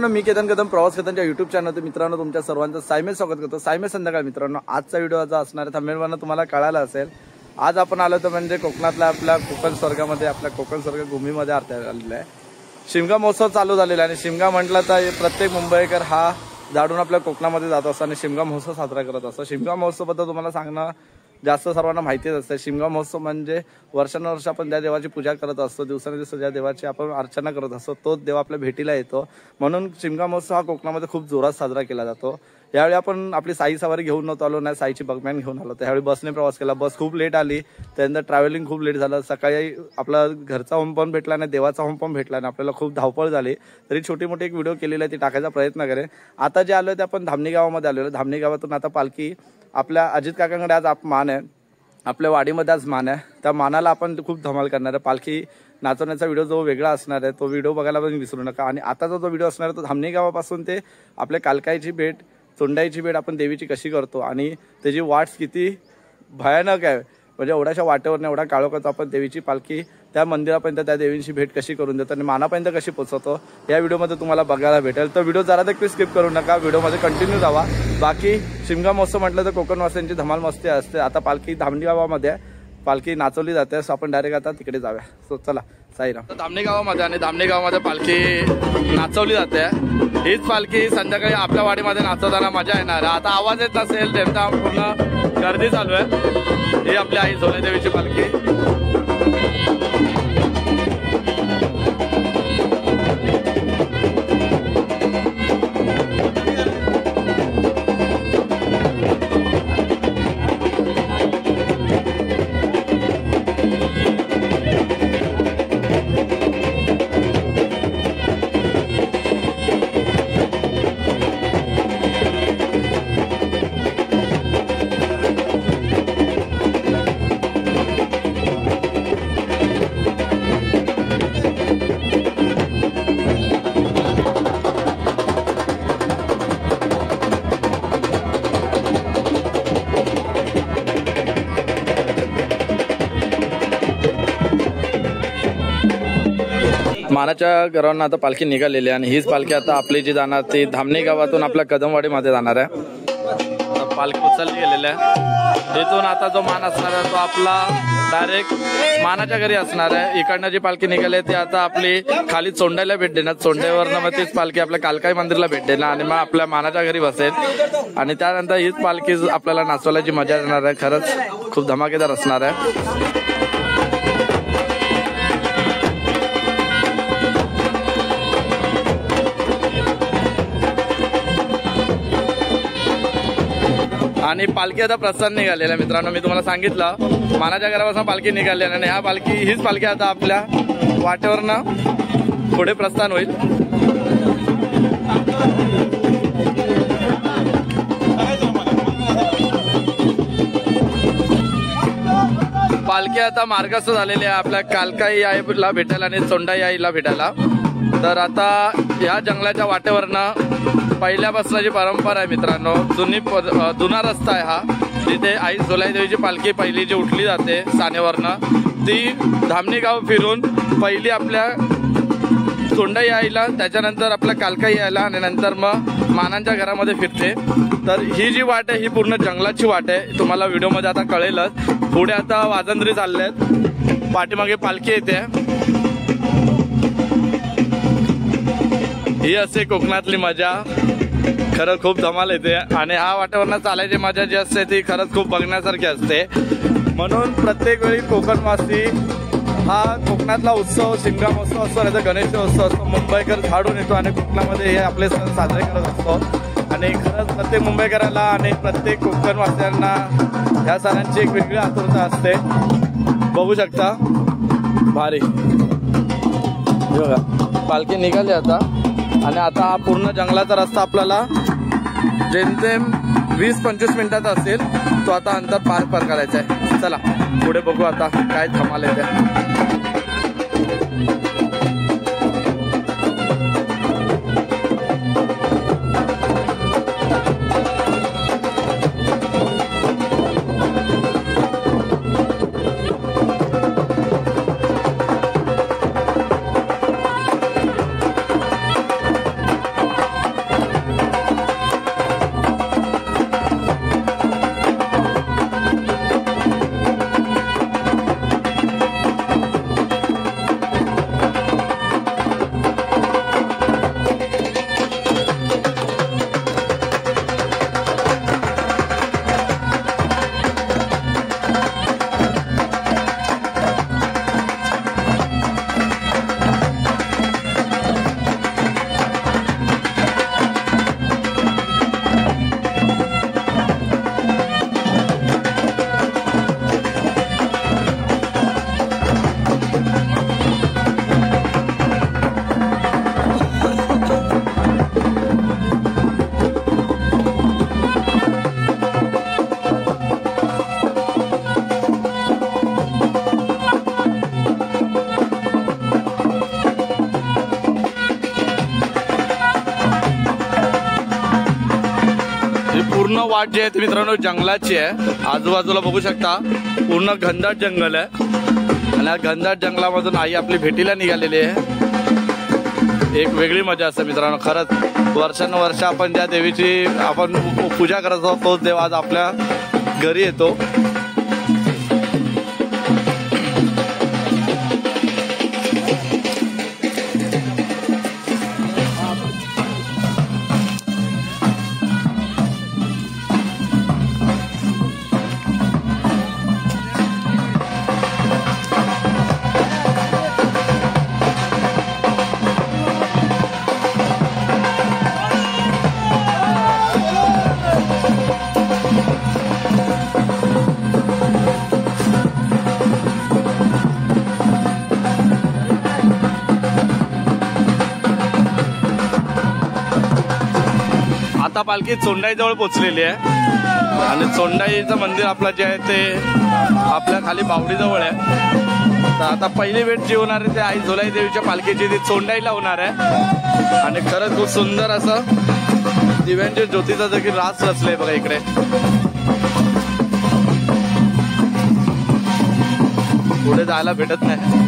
मित्रांनो, मी केतन कदम प्रवास केतनच्या YouTube channel मित्रांनो तुमच्या सर्वांचं सायमे स्वागत करतो. सायमे संध्याकाळ मित्रांनो, आजचा व्हिडिओ जो असणार आहे थंबनेलवरून तुम्हाला कळालं असेल. आज आपण आलो तर म्हणजे कोकणातल्या आपल्या कोकण स्वर्गामध्ये, आपल्या कोकण स्वर्ग भूमीमध्ये आलेलं आहे. शिमगा महोत्सव चालू झालेला आहे आणि शिमगा म्हटलं तर प्रत्येक मुंबईकर हा जाडून आपल्या कोकणामध्ये जात असतो आणि शिमगा महोत्सव साजरा करत असतो. शिमगा महोत्सवबद्दल तुम्हाला सांगणं जास्त सर्वांना माहितीच असते. शिमगा महोत्सव म्हणजे वर्षानुवर्ष आपण ज्या देवाची पूजा करत असतो, दिवसानुदिवस ज्या देवाची आपण अर्चना करत असतो, तोच देव आपल्या भेटीला येतो. म्हणून शिमगा महोत्सव हा कोकणामध्ये खूप जोरात साजरा केला जातो. यावेळी आपण आपली साई सवारी घेऊन नव्हतो आलो, नाही साईची बगमॅन घेऊन आलो. त्यावेळी बसने प्रवास केला. बस खूप लेट आली, त्यानंतर ट्रॅव्हलिंग खूप लेट झालं. सकाळी आपला घरचा होम पण भेटला नाही, देवाचा होम पण भेटला नाही, आपल्याला खूप धावपळ झाली. तरी छोटी मोठी एक व्हिडिओ केलेली आहे, ती टाकायचा प्रयत्न करेन. आता जे आलो ते आपण धामणी गावामध्ये आलेलो. धामणी गावातून आता पालखी आपल्या अजित काकांकडे आज मान आहे, आपल्या वाडीमध्ये आज मान आहे. त्या मानाला आपण खूप धमाल करणार आहे. पालखी नाचवण्याचा व्हिडिओ जो वेगळा असणार आहे तो व्हिडिओ बघायला पण विसरू नका. आणि आताचा जो व्हिडिओ असणार आहे तो धामणी गावापासून ते आपल्या कालकाईची भेट, चोंडाईची भेट आपण देवीची कशी करतो आणि त्याची वाट्स किती भयानक आहे. म्हणजे एवढ्याशा वाटेवर एवढा काळोखात आपण देवीची पालखी त्या मंदिरापर्यंत, त्या देवींची भेट कशी करून देतो आणि मानापर्यंत कशी पोहोचवतो या व्हिडिओमध्ये तुम्हाला बघायला भेटेल. तर व्हिडिओ जरा देखील स्किप करू नका, व्हिडिओमध्ये कंटिन्यू जावा. बाकी शिमगा महोत्सव म्हटलं तर कोकणवासियांची धमाल मस्ती असते. आता पालखी धामणी गावामध्ये पालखी नाचवली जाते, सो आपण डायरेक्ट आता तिकडे जाऊया. सो चला साईराम. धामणी गावामध्ये आणि धामणी गावामध्ये पालखी नाचवली जाते. हीच पालखी संध्याकाळी आपल्या वाडीमध्ये नाचवताना मजा येणार. आता आवाज येत नसेल, त्यांचा पूर्ण गर्दी चालू आहे. ही आपली आई सोनेदेवीची पालखी. मानाच्या घरावरून आता पालखी निघालेली आहे आणि हीच पालखी आता आपली जी जाणार ती धामणी गावातून आपल्या कदमवाडीमध्ये जाणार आहे. पालखी उचलली गेलेली आहे. इथून आता जो मान असणार आहे तो आपला डायरेक्ट मानाच्या घरी असणार आहे. इकडनं जी पालखी निघाली ती आता आपली खाली चोंडायला भेट देणार. चोंड्यावरनं मग तीच पालखी आपल्या कालकाई मंदिरला भेट देणार आणि मग आपल्या मानाच्या घरी बसेल. आणि त्यानंतर हीच पालखी आपल्याला नाचवायची मजा येणार आहे. खरंच खूप धमाकेदार असणार आहे. आणि पालखी आता प्रस्थान निघालेला मित्रांनो, मी तुम्हाला सांगितलं मानाच्या घरापासून पालखी निघाली आणि ह्या पालखी हीच पालखी आता आपल्या वाटेवरनं पुढे प्रस्थान होईल. पालखी आता मार्गस्थ झालेली आहे आपल्या कालकाई आईला भेटायला आणि चोंडाई आईला भेटायला. तर आता या जंगलाच्या वाटेवरनं पहिल्यापासून जी परंपरा आहे मित्रांनो, जुना रस्ता आहे हा. तिथे आई सोलाई देवीची पालखी पहिली जी उठली जाते सानेवरनं, ती धामणी गाव फिरून पहिली आपल्या चोंडाई आईला, त्याच्यानंतर आपल्या कालकाई आईला आणि नंतर मग मानांच्या घरामध्ये फिरते. तर ही जी वाट आहे ही पूर्ण जंगलाची वाट आहे. तुम्हाला व्हिडिओमध्ये आता कळेलच. पुढे आता वाजंत्री चालले आहेत, पाठीमागे पालखी येते. ही असते कोकणातली मजा. खरं खूप धमाल येते आणि ह्या वाटेवरनं चालायची मजा जी असते ती खरंच खूप बघण्यासारखी असते. म्हणून प्रत्येक वेळी कोकणवासी हा कोकणातला उत्सव शिमगा महोत्सव असतो नाही तर गणेश उत्सव असतो, मुंबईकर झाडून येतो आणि कोकणामध्ये हे आपले सण साजरे करत असतो. आणि खरंच प्रत्येक मुंबईकराला आणि प्रत्येक कोकणवासियांना ह्या सणांची एक वेगळी आतुरता असते. बघू शकता भारी बघा पालखी निघाली आता. आणि आता हा पूर्ण जंगलाचा रस्ता आपल्याला जेमतेम 20-25 मिनिटात असेल तो आता अंतर पार करायचा आहे. चला पुढे बघू आता काय धमाल येते. पूर्ण वाट जी आहे ती मित्रांनो जंगलाची आहे। आजूबाजूला बघू शकता पूर्ण घनदाट जंगल आहे आणि या घनदाट जंगलामधून आई आपली भेटीला निघालेली आहे। एक वेगळी मजा असते मित्रांनो। खरंच वर्षानुवर्ष आपण ज्या देवीची आपण पूजा करत आहोत तोच देव आज आपल्या घरी येतो। आता पालखी चोंडाई जवळ पोहोचलेली आहे आणि चोंडाईचं मंदिर आपलं जे आहे ते आपल्या खाली बावडी जवळ आहे। तर आता पहिली भेट जी होणार आहे ते आई झोलाई देवीच्या पालखीची ती चोंडाईला होणार आहे आणि खरंच खूप सुंदर असं दिव्यांच्या ज्योतीचा देखील रास रचलाय बघा इकडे। पुढे जायला भेटत नाही।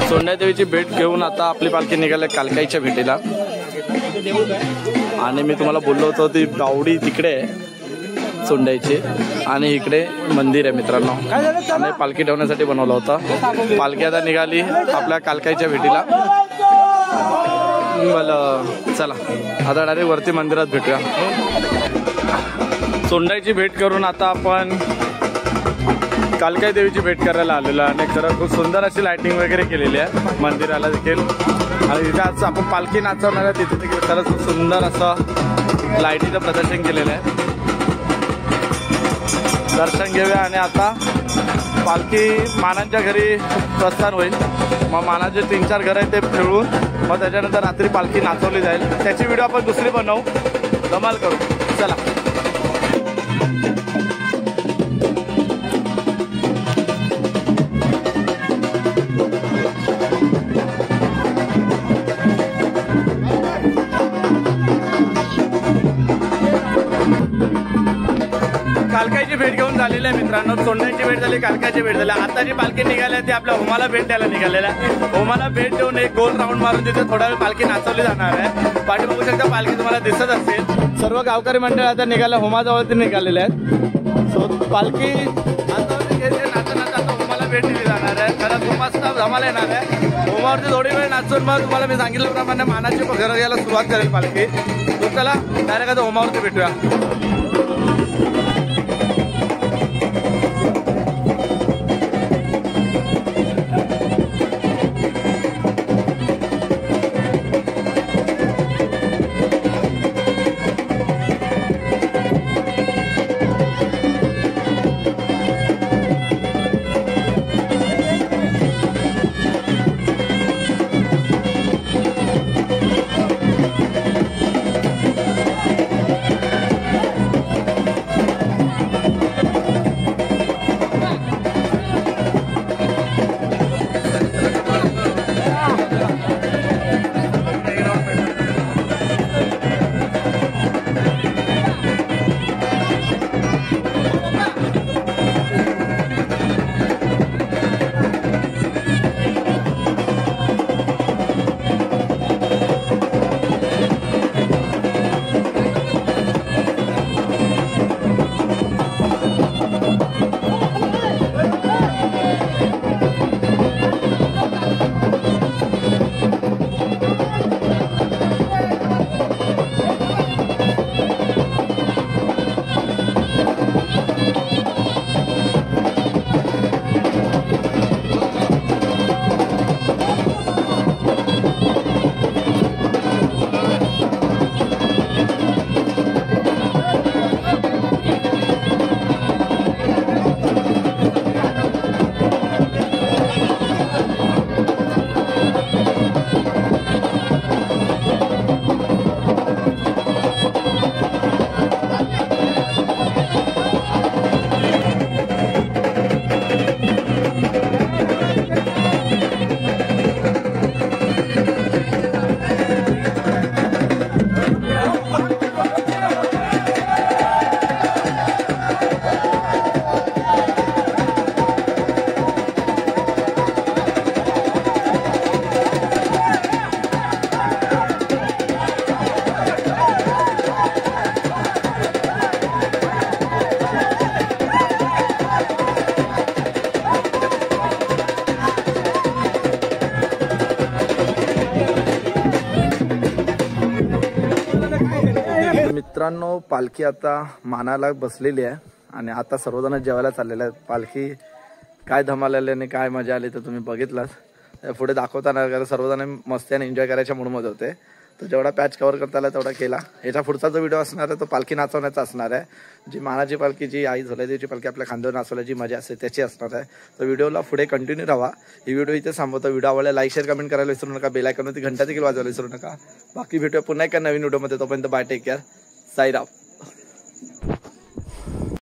चोंडाई देवीची भेट घेऊन आता आपली पालखी निघाली कालकाईच्या भेटीला आणि मी तुम्हाला बोललो होतो ती बावडी तिकडे आहे चोंडाईची आणि इकडे मंदिर आहे मित्रांनो आणि पालखी ठेवण्यासाठी बनवला होता। पालखी आता निघाली आपल्या कालकाईच्या भेटीला। चला आता डायरेक्ट वरती मंदिरात भेटूया। चोंडाईची भेट करून आता आपण कालकाई देवीची भेट करायला आलेलो आणि खरं खूप सुंदर अशी लाइटिंग वगैरे केलेली आहे मंदिराला देखील आणि तिथे आज आपण पालखी नाचवणार आहे तिथे देखील खरंच खूप सुंदर असं लाईटीचं प्रदर्शन केलेलं आहे। दर्शन घेऊया आणि आता पालखी मानांच्या घरी प्रस्थान होईल। मग मानाचे 3-4 घर आहेत ते फिरून मग त्याच्यानंतर रात्री पालखी नाचवली जाईल। त्याची व्हिडिओ आपण दुसरी बनवू धमाल करू। चला कालकाईची भेट घेऊन झालेली आहे मित्रांनो। चोंडाईची भेट झाली, कालकाईची भेट झाली। आता जी पालखी निघाली आहे ती आपल्या होमाला भेट द्यायला निघालेल्या आहे। होमाला भेट देऊन एक गोल राऊंड मारून तिथे थोडा वेळ पालखी नाचवली जाणार आहे। पाठी बघू शकता पालखी तुम्हाला दिसत असेल। सर्व गावकरी मंडळ आता निघाल्या होमाजवळ निघालेले आहेत। सो पालखी आता नाचत आता होमाला भेट दिली जाणार आहे। खरंच खूप मस्त धमाल येणार आहे। होमावरती थोडी वेळ नाचून मग तुम्हाला मी सांगितल्याप्रमाणे मानाची घर यायला सुरुवात करेल पालखी। तो चला डायरेक्ट आता होमावरती भेटूया। मित्रांनो पालखी आता मानाला बसलेली आहे आणि आता सर्वजण जेवायला चाललेले आहेत. पालखी काय धमाल आली आणि काय मजा आली तर तुम्ही बघितलात. पुढे दाखवताना कारण सर्वजण मस्ती आणि एन्जॉय करायच्या मूडमध्ये होते. तर जेवढा पॅच कव्हर करता आला तेवढा केला. याच्या पुढचा जो व्हिडिओ असणार आहे तो पालखी नाचवण्याचा असणार आहे. जी मानाची पालखी, जी आई झोलेदेवीची पालखी आपल्या खांद्यावर नाचवल्याची मजा असते त्याची असणार आहे. तर व्हिडिओला पुढे कंटिन्यू राहा. ही व्हिडिओ इथे थांबवतो. व्हिडिओ आवडला लाईक शेअर कमेंट करायला विसरू नका. बेल आयकॉनवरती घंटा देखील वाजवायला विसरू नका. बाकी भेटूया पुन्हा एका नवीन व्हिडिओमध्ये. तोपर्यंत बाय, टेक केअर, साईराम.